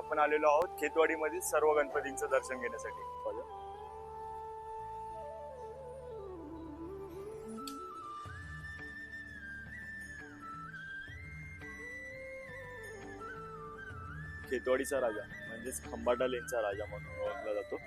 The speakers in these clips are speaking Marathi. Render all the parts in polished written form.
आपण आलेलो आहोत खेतवाडी मधील सर्व गणपतींचं दर्शन घेण्यासाठी. खेतवाडीचा राजा म्हणजेच खंबाटा लेनचा राजा म्हणून ओळखला जातो.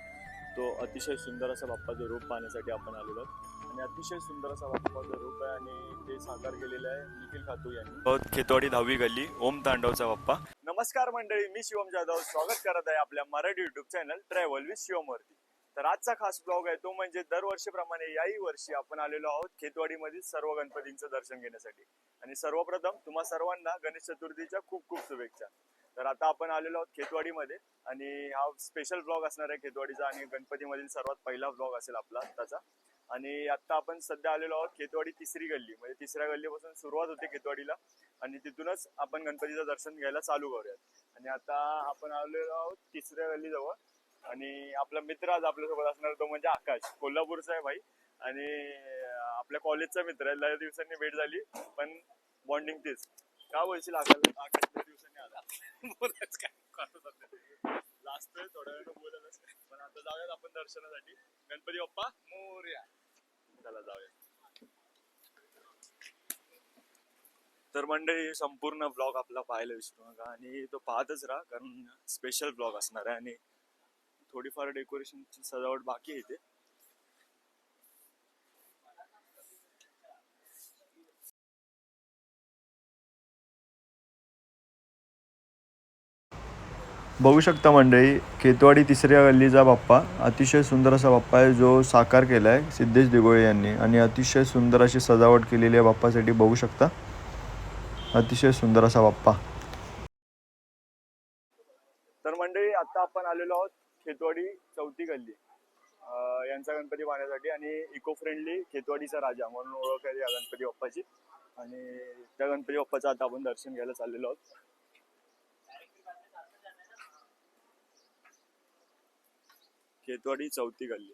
तो अतिशय सुंदर असा बाप्पाचं रूप पाहण्यासाठी आपण आलेलो आहोत आणि अतिशय सुंदर असा बाप्पाचं रूप आहे आणि ते साकार केलेलं आहे निखिल खातू यांनी. खेतवाडी 10वी गल्ली ओम तांडवचा बाप्पा. नमस्कार मंडळी, मी शिवम जाधव स्वागत करत आहे आपल्या Marathi YouTube channel travel with Shivam वरती. तर आजचा खास ब्लॉग आहे तो म्हणजे दरवर्षीप्रमाणे याही वर्षी आपण आलेलो आहोत खेतवाडीमधील सर्व गणपतींचं दर्शन घेण्यासाठी. आणि सर्वप्रथम तुम्हा सर्वांना गणेश चतुर्थीच्या खूप खूप शुभेच्छा. तर आता आपण आलेलो आहोत खेतवाडीमध्ये आणि हा स्पेशल ब्लॉग असणार आहे खेतवाडीचा आणि गणपतीमधील सर्वात पहिला ब्लॉग असेल आपला आत्ताचा. आणि आता आपण सध्या आलेलो आहोत खेतवाडी तिसरी गल्ली, म्हणजे तिसऱ्या गल्लीपासून सुरुवात होते खेतवाडीला आणि तिथूनच आपण गणपतीचं दर्शन घ्यायला चालू करूयात. आणि आता आपण आलेलो आहोत तिसऱ्या गल्ली जवळ आणि आपला मित्र आज आपल्यासोबत असणार तो म्हणजे आकाश, कोल्हापूरचा आहे भाई आणि आपल्या कॉलेजचा मित्र आहे. लय दिवसांनी भेट झाली पण बॉन्डिंग तेच. का बोलशील आकाश लय दिवसांनी आला? बोलायच काय लास्ट थोड्या वेळ बोलायलाच, पण आता जाऊयात आपण दर्शनासाठी. गणपती बाप्पा मोरया. चला जाऊया. तर मंडळी संपूर्ण ब्लॉग आपला पाहायला विसरू नका आणि तो पाहतच राहा कारण स्पेशल ब्लॉग असणार आहे आणि थोडीफार डेकोरेशनची सजावट बाकी आहे इथे. बघू शकता मंडळी, खेतवाडी तिसऱ्या गल्लीचा बाप्पा अतिशय सुंदर असा बाप्पा आहे जो साकार केला आहे सिद्धेश दिगोळे यांनी आणि अतिशय सुंदर अशी सजावट केलेली आहे बाप्पासाठी. बघू शकता अतिशय सुंदर असा बाप्पा. तर मंडळी आता आपण आलेलो आहोत खेतवाडी चौथी गल्ली यांचा गणपती पाहण्यासाठी आणि इको फ्रेंडली खेतवाडीचा राजा म्हणून ओळख आहे या गणपती बाप्पाची. आणि त्या गणपती बाप्पाचं आता आपण दर्शन घ्यायला चाललेलो आहोत. खेतवाडी चौथी गल्ली.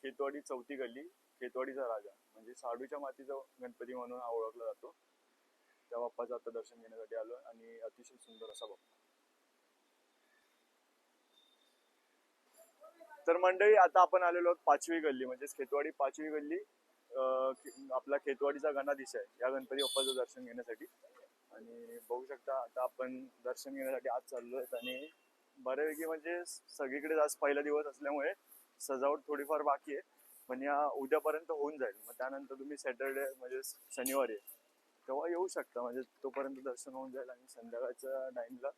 खेतवाडी चौथी गल्ली, खेतवाडीचा राजा म्हणजे साडूच्या मातीचा गणपती म्हणून ओळखला जातो. त्या बाप्पाचं आता दर्शन घेण्यासाठी आलो आणि अतिशय सुंदर असा बाप्पा. तर मंडळी आता आपण आलेलो आहोत पाचवी गल्ली म्हणजेच खेतवाडी पाचवी गल्ली. आपला खेतवाडीचा गणाधीश आहे या गणपती बाप्पाचं दर्शन घेण्यासाठी. आणि बघू शकता आता आपण दर्शन घेण्यासाठी आज चाललो आहेत आणि बऱ्यापैकी म्हणजे सगळीकडे आज पहिला दिवस असल्यामुळे सजावट थोडीफार बाकी आहे, पण या उद्यापर्यंत होऊन जाईल. मग त्यानंतर तुम्ही सॅटरडे म्हणजे शनिवारी तेव्हा येऊ शकता, म्हणजे तोपर्यंत दर्शन होऊन जाईल आणि संध्याकाळच्या टाइमला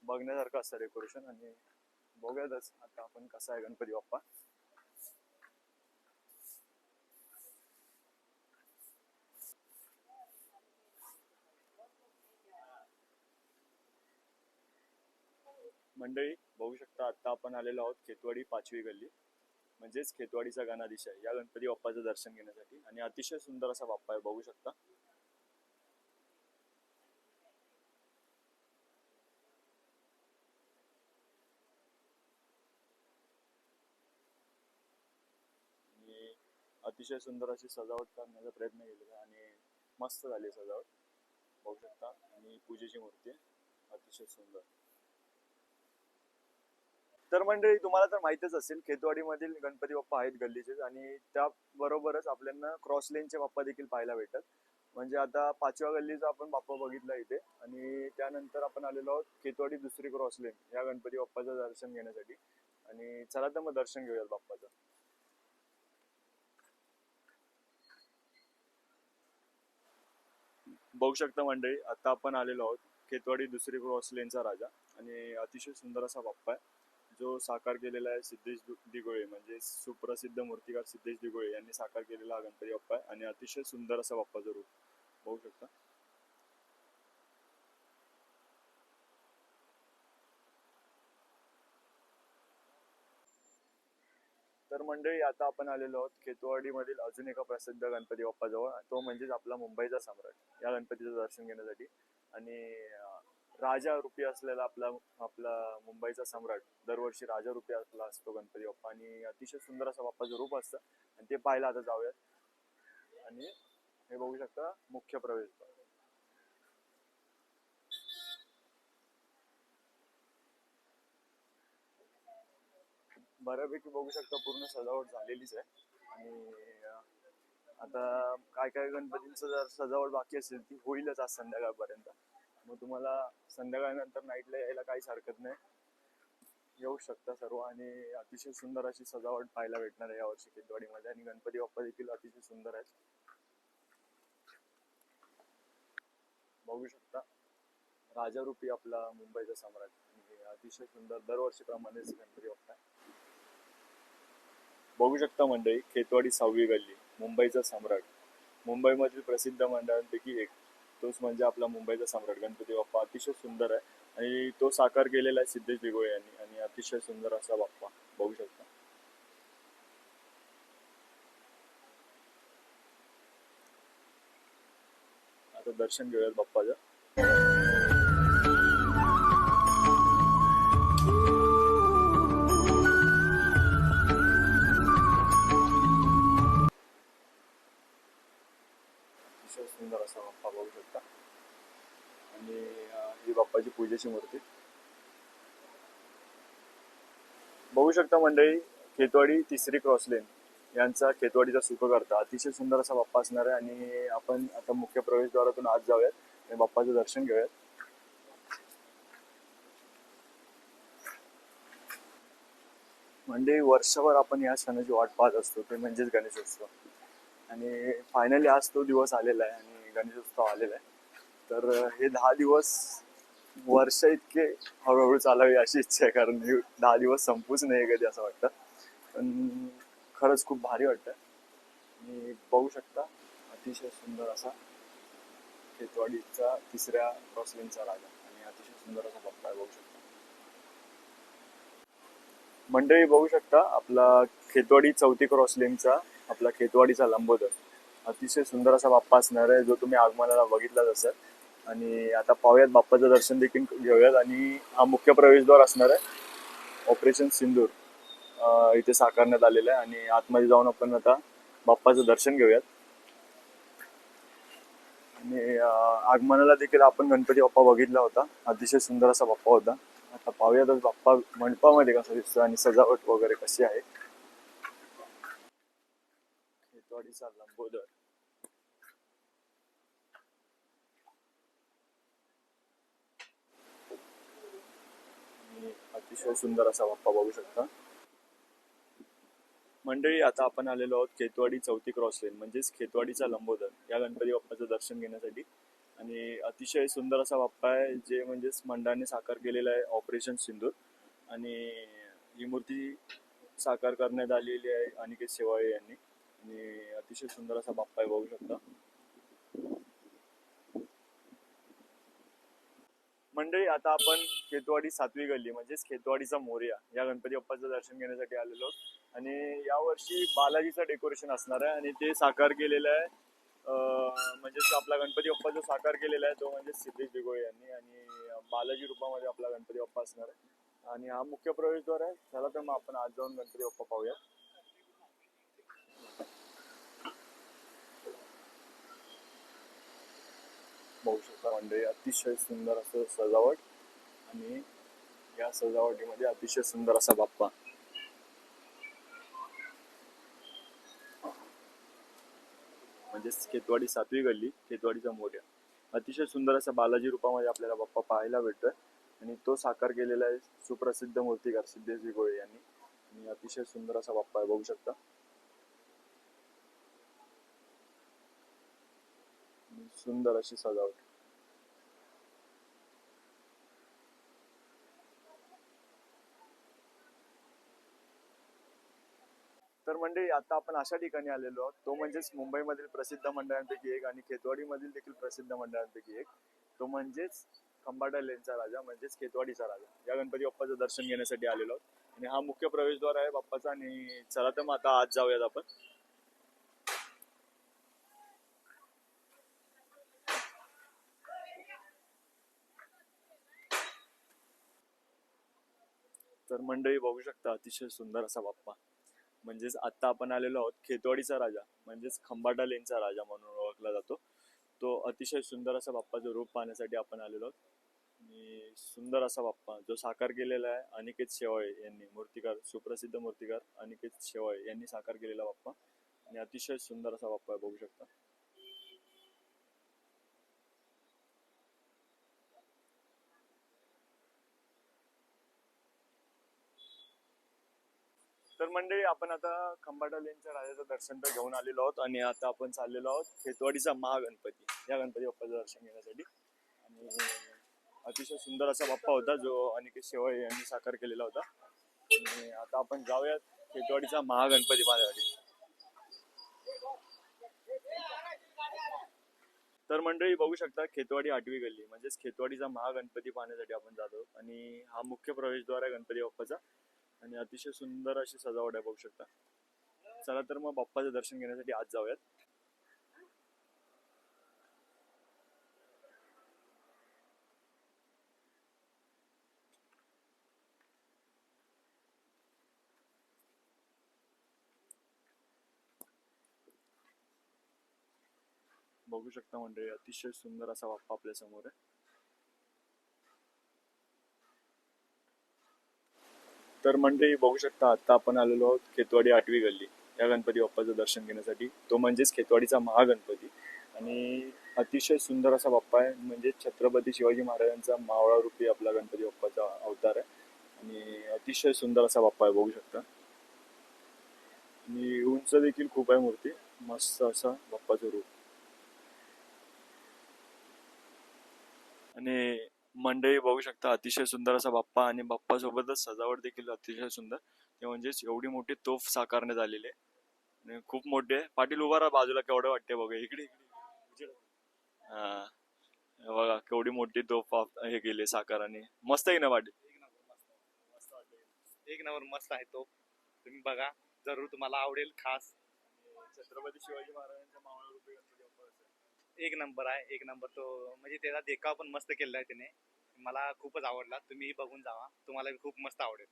बघण्यासारखं असतं डेकोरेशन. आणि बघूयातच आता आपण कसा आहे गणपती बाप्पा. मंडळी बघू शकता आता आपण आलेलो आहोत खेतवाडी पाचवी गल्ली म्हणजेच खेतवाडीचा गणाधीश आहे या गणपती बाप्पाचं दर्शन घेण्यासाठी आणि अतिशय सुंदर असा बाप्पा आहे. बघू शकता आणि अतिशय सुंदर अशी सजावट करण्याचा प्रयत्न केलेला आणि मस्त झाली सजावट. बघू शकता आणि पूजेची मूर्ती अतिशय सुंदर. तर मंडळी तुम्हाला तर माहितच असेल खेतवाडी मधील गणपती बाप्पा आहेत गल्लीचे आणि त्याबरोबरच आपल्याला क्रॉस लेनचे बाप्पा देखील पाहायला भेटतात. म्हणजे आता पाचव्या गल्लीचा आपण बाप्पा बघितला इथे आणि त्यानंतर आपण आलेलो आहोत खेतवाडी दुसरी क्रॉस लेन या गणपती बाप्पाचं दर्शन घेण्यासाठी. आणि चला तर मग दर्शन घेऊयात बाप्पाचं. बघू शकता मंडळी आता आपण आलेलो आहोत खेतवाडी दुसरी क्रॉस लेनचा राजा आणि अतिशय सुंदर असा बाप्पा आहे जो साकार केलेला आहे सिद्धेश दिगोळे म्हणजे सुप्रसिद्ध मूर्तिकार सिद्धेश दिगोळे यांनी साकार केलेला हा गणपती बाप्पा आहे आणि अतिशय सुंदर असा बाप्पाचं रूप बघू शकता. तर मंडळी आता आपण आलेलो आहोत खेतवाडी मधील अजून एका प्रसिद्ध गणपती बाप्पा जवळ, तो म्हणजेच आपला मुंबईचा सम्राट या गणपतीचं दर्शन घेण्यासाठी. आणि राजा रूपी असलेला आपला आपला मुंबईचा सम्राट दरवर्षी राजा रूपी असला असतो गणपती बाप्पा, आणि अतिशय सुंदर असं बाप्पाचं रूप असतं. आणि ते पाहायला आता जाऊयात. आणि हे बघू शकता मुख्य प्रवेशद्वार. बऱ्यापैकी बघू शकता पूर्ण सजावट झालेलीच आहे. आणि आता काय काय गणपतींचं जर सजावट बाकी असेल ती होईलच आज संध्याकाळपर्यंत. मग तुम्हाला संध्याकाळनंतर नाईटला यायला काहीच हरकत नाही, येऊ शकता सर्व. आणि अतिशय सुंदर अशी सजावट पाहायला भेटणार आहे यावर्षी खेतवाडीमध्ये. आणि गणपती बाप्पा देखील अतिशय सुंदर आहेत, बघू शकता. राजारूपी आपला मुंबईचा सम्राट, आणि अतिशय सुंदर दरवर्षीप्रमाणेच गणपती बाप्पा. बघू शकता मंडळी, खेतवाडी 6वी गल्ली, मुंबईचा सम्राट, मुंबईमधील प्रसिद्ध मंडळांपैकी एक, तोच म्हणजे आपला मुंबईचा सम्राट गणपती बाप्पा. अतिशय सुंदर आहे आणि तो साकार केलेला आहे सिद्धेश दिघोळे यांनी. आणि अतिशय सुंदर असा बाप्पा बघू शकता. आता दर्शन घेऊयात बाप्पाचं. अतिशय सुंदर असा बाप्पा बघू शकता. आणि ही बाप्पाची पूजेची मूर्ती बघू शकता मंडळी. खेतवाडी 3री क्रॉस लेन यांचा खेतवाडीचा सुखकर्ता अतिशय सुंदर असा बाप्पा असणार आहे. आणि आपण आता मुख्य प्रवेशद्वारातून आत जाऊयात आणि बाप्पाचं दर्शन घेऊयात. म्हणजे वर्षभर आपण या सणाची वाट पाहत असतो, ते म्हणजेच गणेशोत्सव. आणि फायनली आज तो दिवस आलेला आहे आणि गणेशोत्सव आलेला आहे. तर हे 10 दिवस वर्ष इतके हळूहळू चालावे अशी इच्छा आहे, कारण हे 10 दिवस संपूच नाही कधी असं वाटतं. पण खरंच खूप भारी वाटतं. आणि बघू शकता अतिशय सुंदर असा खेतवाडीचा 3ऱ्या क्रॉसलेनचा राजा, आणि अतिशय सुंदर असा बाप्पा आहे, बघू शकता मंडळी. बघू शकता आपला खेतवाडी 4थी क्रॉसलेनचा आपला खेतवाडीचा लंबोदर अतिशय सुंदर असा बाप्पा असणार आहे, जो तुम्ही आगमनाला बघितलाच असेल. आणि आता पाहूयात बाप्पाचं दर्शन देखील घेऊयात. आणि हा मुख्य प्रवेशद्वार असणार आहे, ऑपरेशन सिंदूर इथे साकारण्यात आलेलं आहे. आणि आतमध्ये जाऊन आपण आता बाप्पाचं दर्शन घेऊयात. आणि आगमनाला देखील आपण गणपती बाप्पा बघितला होता, अतिशय सुंदर असा बाप्पा होता. आता पाहूयातच बाप्पा मंडपामध्ये कसा दिसतो आणि सजावट वगैरे कशी आहे. खेतवाडीचा लंबोदर अतिशय सुंदर असा बाप्पा बघू शकता मंडळी. आता आपण आलेलो आहोत खेतवाडी 4थी क्रॉस लेन म्हणजेच खेतवाडीचा लंबोदर या गणपती बाप्पाचं दर्शन घेण्यासाठी. आणि अतिशय सुंदर असा बाप्पा आहे, जे म्हणजेच मंडळाने साकार केलेला आहे, ऑपरेशन सिंदूर. आणि ही मूर्ती साकार करण्यात आलेली आहे अनिकेत शेवाळे यांनी. आणि अतिशय सुंदर असा बाप्पा आहे, बघू शकता मंडळी. आता आपण खेतवाडी 7वी गल्ली म्हणजेच खेतवाडीचा मोरया या गणपती बाप्पाचं दर्शन घेण्यासाठी आलेलो आहोत. आणि यावर्षी बालाजीचं डेकोरेशन असणार आहे, आणि ते साकार केलेलं आहे म्हणजेच आपला गणपती बाप्पा जो साकार केलेला आहे तो म्हणजे सिद्धेश दिघोळे यांनी. आणि बालाजी रूपामध्ये आपला गणपती बाप्पा असणार आहे. आणि हा मुख्य प्रवेशद्वार आहे. चला तर मग आपण आज जाऊन गणपती बाप्पा पाहूया. बघू शकता मंडळी, अतिशय सुंदर असं सजावट. आणि या सजावटीमध्ये अतिशय सुंदर असा बाप्पा. म्हणजेच खेतवाडी 7वी गल्ली खेतवाडीचा मोरया अतिशय सुंदर असा बालाजी रूपामध्ये आपल्याला बाप्पा पाहायला भेटतोय. आणि तो साकार केलेला आहे सुप्रसिद्ध मूर्तिकार सिद्धेश दिघोळे यांनी. आणि अतिशय सुंदर असा बाप्पा आहे, बघू शकता. सुंदर अशी सजावट. तर मंडळी आता आपण अशा ठिकाणी आलेलो आहोत, तो म्हणजेच मुंबईमधील प्रसिद्ध मंडळांपैकी एक आणि खेतवाडीमधील देखील प्रसिद्ध मंडळांपैकी एक, तो म्हणजेच खंबाटा लेनचा राजा म्हणजेच खेतवाडीचा राजा या गणपती बाप्पाचं दर्शन घेण्यासाठी आलेलो आहोत. आणि हा मुख्य प्रवेशद्वार आहे बाप्पाचा. आणि चला तर मग आता आज जाऊयात आपण. तर मंडळी बघू शकता अतिशय सुंदर असा बाप्पा. म्हणजेच आता आपण आलेलो आहोत खेतवाडीचा राजा, म्हणजेच खंबाटा लेनचा राजा म्हणून ओळखला जातो. तो अतिशय सुंदर असा बाप्पाचं रूप पाहण्यासाठी आपण आलेलो आहोत. आणि सुंदर असा बाप्पा जो साकार केलेला आहे अनिकेत शेवाळे यांनी, मूर्तिकार, सुप्रसिद्ध मूर्तिकार अनिकेत शेवाळे यांनी साकार केलेला बाप्पा. आणि अतिशय सुंदर असा बाप्पा बघू शकता. तर मंडळी आपण आता खंबाटा लेनच्या राजाचं दर्शन तर घेऊन आलेलो आहोत आणि आता आपण चाललेलो आहोत खेतवाडीचा महागणपती या गणपती बाप्पाचं दर्शन घेण्यासाठी. आणि अतिशय सुंदर असा बाप्पा होता जो अनिकेत शेवाळे यांनी साकार केलेला होता. आणि आता आपण जाऊयात खेतवाडीचा महागणपती पाहण्यासाठी. तर मंडळी बघू शकता खेतवाडी 8वी गल्ली म्हणजेच खेतवाडीचा महागणपती पाहण्यासाठी आपण जातो. आणि हा मुख्य प्रवेशद्वार आहे गणपती बाप्पाचा आणि अतिशय सुंदर अशी सजावट आहे बघू शकता. चला तर मग बाप्पाचं दर्शन घेण्यासाठी आज जाऊयात. बघू शकता मंडळी अतिशय सुंदर असा बाप्पा आपल्या समोर आहे. तर मंडळी बघू शकता आता आपण आलेलो आहोत खेतवाडी 8वी गल्ली या गणपती बाप्पाचं दर्शन घेण्यासाठी. तो म्हणजेच खेतवाडीचा महागणपती. आणि अतिशय सुंदर असा बाप्पा आहे, म्हणजे छत्रपती शिवाजी महाराजांचा मावळा रूपी आपला गणपती बाप्पाचा अवतार आहे. आणि अतिशय सुंदर असा बाप्पा आहे बघू शकता. आणि उंच देखील खूप आहे मूर्ती. मस्त असा बाप्पाचं रूप. आणि मंडळी बघू शकता अतिशय सुंदर असा बाप्पा आणि बाप्पा सोबतच सजावट देखील अतिशय सुंदर. ते म्हणजेच एवढी मोठी तोफ साकारण्यात आलेली आहे आणि खूप मोठे आहे. पाटील उभा राहा बाजूला, केवढं वाटते बघा इकडे इकडे. हा बघा केवढी मोठी तोफ हे केली साकाराने. मस्त आहे ना पाटील? एक नंबर मस्त आहे तो. तुम्ही बघा जरूर, तुम्हाला आवडेल. खास छत्रपती शिवाजी महाराजांचा मावळा रूपी गणपती बाप्पा असा आहे. एक नंबर आहे, एक नंबर. तो म्हणजे त्याचा देखाव पण मस्त केला आहे त्याने. मला खूपच आवडला. तुम्ही बघून जावा, तुम्हाला खूप मस्त आवडेल.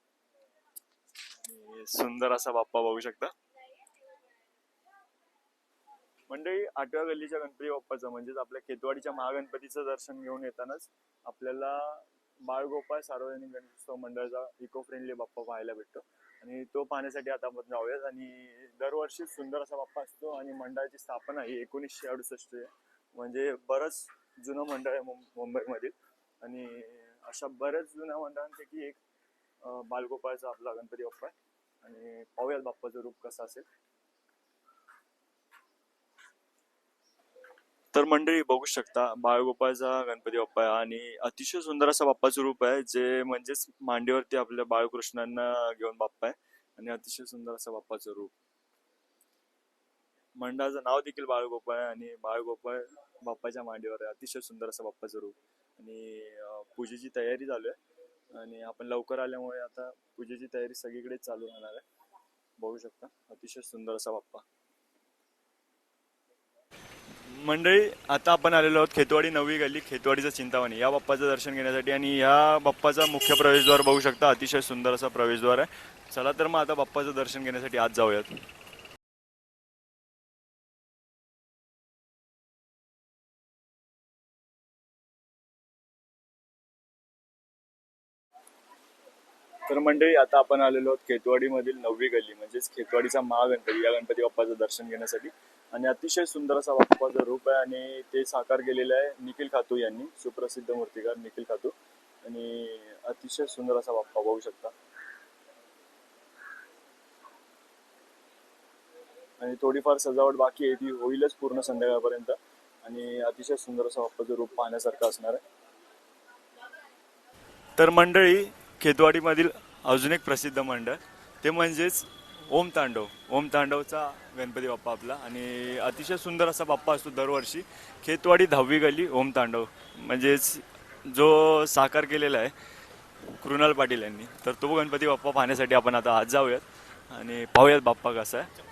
आणि सुंदर असा बाप्पा बघू शकता. मंडळी 8व्या गल्लीच्या गणपती बाप्पाचं म्हणजेच आपल्या खेतवाडीच्या महागणपतीचं दर्शन घेऊन येतानाच आपल्याला बाळगोपाळ सार्वजनिक गणेशोत्सव मंडळाचा इको फ्रेंडली बाप्पा पाहायला भेटतो. आणि तो पाहण्यासाठी आता आपण जाऊयात. आणि दरवर्षी सुंदर असा बाप्पा असतो आणि मंडळाची स्थापना ही 1968 आहे. म्हणजे बरंच जुनं मंडळ आहे मुंबईमधील. आणि अशा बऱ्याच जुन्या मंडळांपैकी एक बाळगोपाळचा आपला गणपती बाप्पा आहे. आणि पाहूयात बाप्पाचं रूप कसं असेल. तर मंडळी बघू शकता बाळगोपाळचा गणपती बाप्पा आहे आणि अतिशय सुंदर असं बाप्पाचं रूप आहे, जे म्हणजेच मांडीवरती आपल्या बाळकृष्णांना घेऊन बाप्पा आहे. आणि अतिशय सुंदर असं बाप्पाचं रूप. मंडळाचं नाव देखील बाळगोपाळ आहे आणि बाळगोपाळ बाप्पाच्या मांडीवर आहे. अतिशय सुंदर असं बाप्पाचं रूप. आणि पूजेची तयारी चालू आहे आणि आपण लवकर आल्यामुळे आता पूजेची तयारी सगळीकडेच चालू राहणार आहे. बघू शकता अतिशय सुंदर असा बाप्पा. मंडळी आता आपण आलेलो आहोत खेतवाडी 9वी गल्ली खेतवाडीचं चिंतामणी या बाप्पाचं दर्शन घेण्यासाठी. आणि या बाप्पाचा मुख्य प्रवेशद्वार बघू शकता. अतिशय सुंदर असा प्रवेशद्वार आहे. चला तर मग आता बाप्पाचं दर्शन घेण्यासाठी आज जाऊयात. तर मंडळी आता आपण आलेलो आहोत खेतवाडी मधील 9वी गल्ली म्हणजेच खेतवाडीचा महागणपती या गणपती बाप्पाचं दर्शन घेण्यासाठी. आणि अतिशय सुंदर असा बाप्पाचं रूप आहे आणि ते साकार केलेलं आहे निखिल खातू यांनी, सुप्रसिद्ध मूर्तिकार निखिल खातू. आणि अतिशय सुंदर असा बाप्पा बघू शकता. आणि थोडीफार सजावट बाकी आहे, ती होईलच पूर्ण संध्याकाळपर्यंत. आणि अतिशय सुंदर असं बाप्पाचं रूप पाहण्यासारखं असणार आहे. तर मंडळी खेतवाडीमधील अजून एक प्रसिद्ध मंडळ ते म्हणजेच ओम तांडव. ओम तांडवचा गणपती बाप्पा आपला. आणि अतिशय सुंदर असा बाप्पा असतो दरवर्षी. खेतवाडी 10वी गल्ली ओम तांडव म्हणजेच जो साकार केलेला आहे कृणाल पाटील यांनी. तर तो गणपती बाप्पा पाहण्यासाठी आपण आता आज जाऊयात आणि पाहूयात बाप्पा कसा आहे.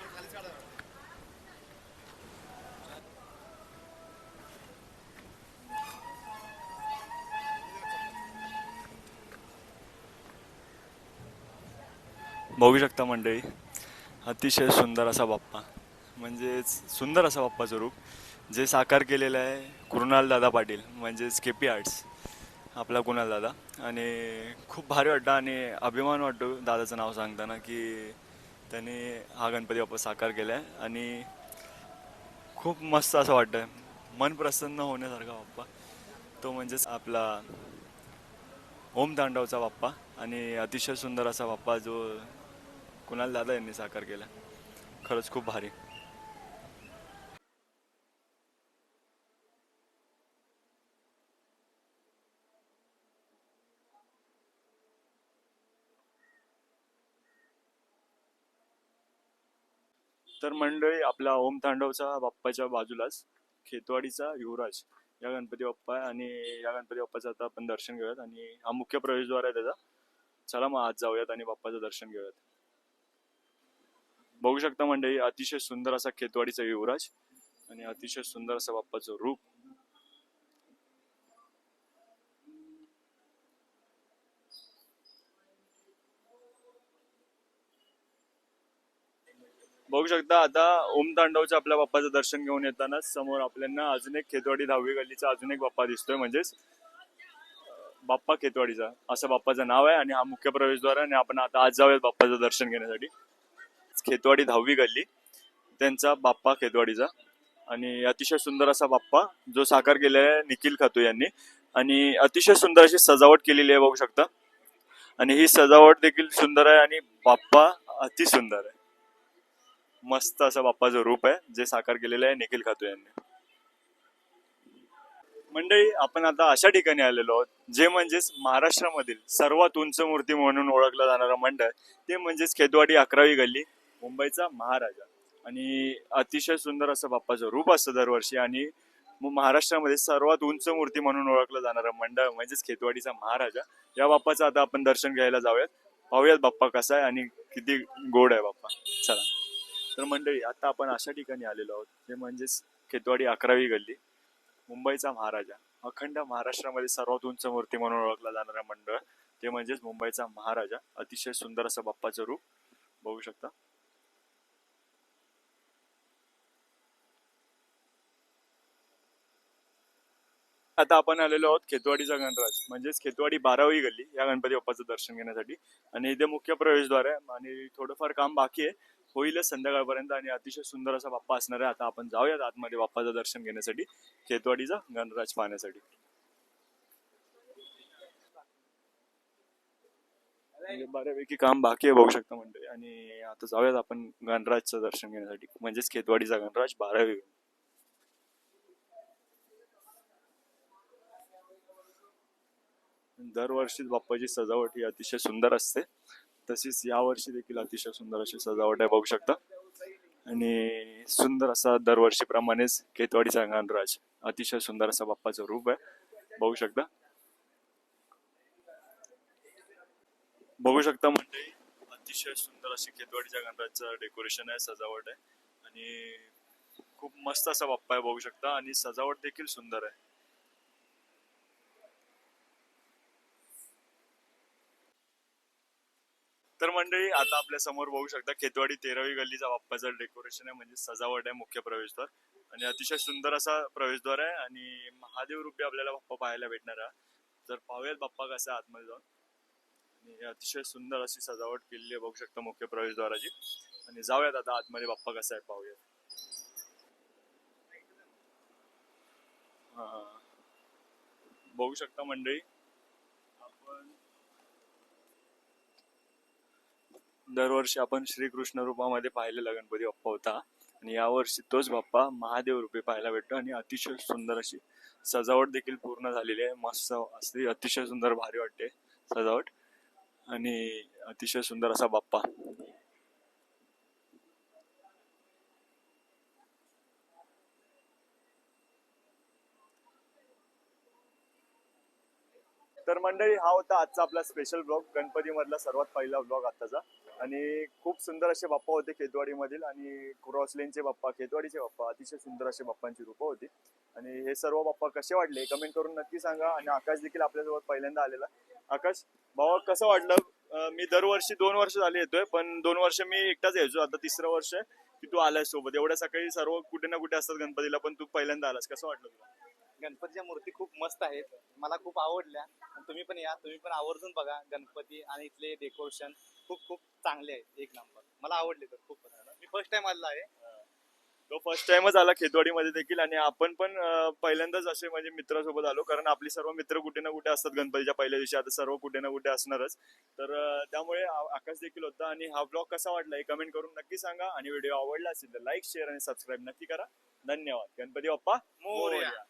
बघू शकता मंडळी, अतिशय सुंदर असा बाप्पा, म्हणजेच सुंदर असा बाप्पाचं रूप जे साकार केलेलं आहे कृणाल दादा पाटील, म्हणजेच के पी आर्ट्स, आपला कुणाल दादा. आणि खूप भारी वाटतं आणि अभिमान वाटतो दादाचं नाव सांगताना की त्यांनी हा गणपती बाप्पा साकार केला आहे. आणि खूप मस्त असं वाटतं, मन प्रसन्न होण्यासारखा बाप्पा तो म्हणजेच आपला ओम तांडवचा बाप्पा. आणि अतिशय सुंदर असा बाप्पा जो कुणाल दादा यांनी साकार केला, खरंच खूप भारी. तर मंडळी, आपला ओम तांडवचा बाप्पाच्या बाजूलाच खेतवाडीचा युवराज या गणपती बाप्पा आहे. आणि या गणपती बाप्पाचं आता आपण दर्शन घेऊयात आणि हा मुख्य प्रवेशद्वार आहे त्याचा. चला मग आज जाऊयात आणि बाप्पाचं दर्शन घेऊयात. बघू शकता मंडळी, अतिशय सुंदर असा खेतवाडीचा युवराज आणि अतिशय सुंदर असं बाप्पाचं रूप. बघू शकता आता ओम तांडवच्या आपल्या बाप्पाचं दर्शन घेऊन येताना समोर आपल्याला अजून एक खेतवाडी 10वी गल्लीचा अजून एक बाप्पा दिसतोय, म्हणजेच बाप्पा खेतवाडीचा असं बाप्पाचं नाव आहे. आणि हा मुख्य प्रवेशद्वार आहे आणि आपण आता आज जाऊयात बाप्पाचं दर्शन घेण्यासाठी. खेतवाडी 10वी गल्ली, त्यांचा बाप्पा खेतवाडीचा. आणि अतिशय सुंदर असा बाप्पा जो साकार केलेला आहे निखिल खातू यांनी. आणि अतिशय सुंदर अशी सजावट केलेली आहे बघू शकता. आणि ही सजावट देखील सुंदर आहे आणि बाप्पा अति सुंदर आहे. मस्त असं बाप्पाचं रूप आहे जे साकार केलेलं आहे निखिल खातू यांनी. मंडळी, आपण आता अशा ठिकाणी आलेलो आहोत जे म्हणजेच महाराष्ट्रामधील सर्वात उंच मूर्ती म्हणून ओळखलं जाणारं मंडळ, ते म्हणजेच खेतवाडी 11वी गल्ली, मुंबईचा महाराजा. आणि अतिशय सुंदर असं बाप्पाचं रूप असतं दरवर्षी. आणि महाराष्ट्रामध्ये सर्वात उंच मूर्ती म्हणून ओळखलं जाणारं मंडळ म्हणजेच खेतवाडीचा महाराजा. या बाप्पाचं आता आपण दर्शन घ्यायला जाऊयात, पाहूयात बाप्पा कसा आहे आणि किती गोड आहे बाप्पा. चला. तर मंडळी, आता आपण अशा ठिकाणी आलेलो आहोत जे म्हणजेच खेतवाडी 11वी गल्ली, मुंबईचा महाराजा. अखंड महाराष्ट्रामध्ये सर्वात उंच मूर्ती म्हणून ओळखला जाणारा मंडळ ते म्हणजेच मुंबईचा महाराजा. अतिशय सुंदर असं बाप्पाचं रूप बघू शकता. आता आपण आलेलो आहोत खेतवाडीचा गणराज म्हणजेच खेतवाडी 12वी गल्ली या गणपती बाप्पाचं दर्शन घेण्यासाठी. आणि इथे मुख्य प्रवेशद्वार आहे आणि थोडंफार काम बाकी आहे, होईलच संध्याकाळपर्यंत. आणि अतिशय सुंदर असा बाप्पा असणार आहे. आता आपण जाऊयात आतमध्ये बाप्पाचं दर्शन घेण्यासाठी, खेतवाडीचा गणराज पाहण्यासाठी. म्हणजे बऱ्यापैकी काम बाकी आहे बघू शकता मंडळी. आणि आता जाऊयात आपण गणराजचं दर्शन घेण्यासाठी, म्हणजेच खेतवाडीचा गणराज 12वी. दरवर्षी बाप्पाची सजावट ही अतिशय सुंदर असते, तशीच यावर्षी देखील अतिशय सुंदर अशी सजावट आहे बघू शकता. आणि सुंदर असा दरवर्षीप्रमाणेच खेतवाडीचा गणराज, अतिशय सुंदर असा बाप्पाचं रूप आहे बघू शकता. बघू शकता मंडळी, अतिशय सुंदर अशी खेतवाडीच्या गणराजचं डेकोरेशन आहे, सजावट आहे. आणि खूप मस्त असा बाप्पा आहे बघू शकता आणि सजावट देखील सुंदर आहे. तर मंडळी, आता आपल्या समोर बघू शकता खेतवाडी 13वी गल्लीचा बाप्पाचं डेकोरेशन आहे, म्हणजे सजावट आहे मुख्य प्रवेशद्वार. आणि अतिशय सुंदर असा प्रवेशद्वार आहे आणि महादेव रूपी आपल्याला बाप्पा पाहायला भेटणार आहे. तर पाहूयात बाप्पा कसा आहे आतमध्ये जाऊन. आणि अतिशय सुंदर अशी सजावट केलेली आहे बघू शकता मुख्य प्रवेशद्वाराची. आणि जाऊयात आता आतमध्ये बाप्पा कसा आहे पाहूयात. हा, बघू शकता मंडळी, आपण दरवर्षी आपण श्रीकृष्ण रूपामध्ये पाहिलेला गणपती बाप्पा होता आणि यावर्षी तोच बाप्पा महादेव रूपी पाहायला भेटतो. आणि अतिशय सुंदर अशी सजावट देखील पूर्ण झालेली आहे, मस्त असते, अतिशय सुंदर भारी वाटते सजावट. आणि अतिशय सुंदर असा बाप्पा. तर मंडळी, हा होता आजचा आपला स्पेशल ब्लॉग, गणपती मधला सर्वात पहिला ब्लॉग आताचा. आणि खूप सुंदर असे बाप्पा होते खेतवाडी मधील. आणि क्रॉसलेनचे बाप्पा, खेतवाडीचे बाप्पा, अतिशय सुंदर असे बाप्पांची रूपं होती. आणि हे सर्व बाप्पा कसे वाटले कमेंट करून नक्की सांगा. आणि आकाश देखील आपल्यासोबत पहिल्यांदा आलेला. आकाश भावा, कसं वाटलं मी दरवर्षी 2 वर्ष झाली येतोय, पण 2 वर्ष मी एकटाच यायचो. आता 3रं वर्ष आहे की तू आलाय सोबत. एवढ्या सकाळी सर्व कुठे ना कुठे असतात गणपतीला, पण तू पहिल्यांदा आलास. कसं वाटलं तुला? गणपतीच्या मूर्ती खूप मस्त आहेत, मला खूप आवडल्या. आणि तुम्ही पण या, तुम्ही पण आवर्जून बघा गणपती आणि इथले डेकोरेशन खूप खूप चांगले आहेत, एक नंबर. मला आवडले तर खूप. मी फर्स्ट टाइम आलेला आहे. तो फर्स्ट टाइमच आला खेतवाडीमध्ये देखील, आणि आपण पण पहिल्यांदाच असे म्हणजे मित्रासोबत आलो, कारण आपली सर्व मित्र कुठे ना कुठे असतात गणपतीच्या पहिल्या दिवशी. आता सर्व कुठे ना कुठे असणारच. तर त्यामुळे आकाश देखील होता. आणि हा ब्लॉग कसा वाटला हे कमेंट करून नक्की सांगा, आणि व्हिडिओ आवडला असेल तर लाईक शेअर आणि सबस्क्राईब नक्की करा. धन्यवाद. गणपती बाप्पा मोरया. मोरया.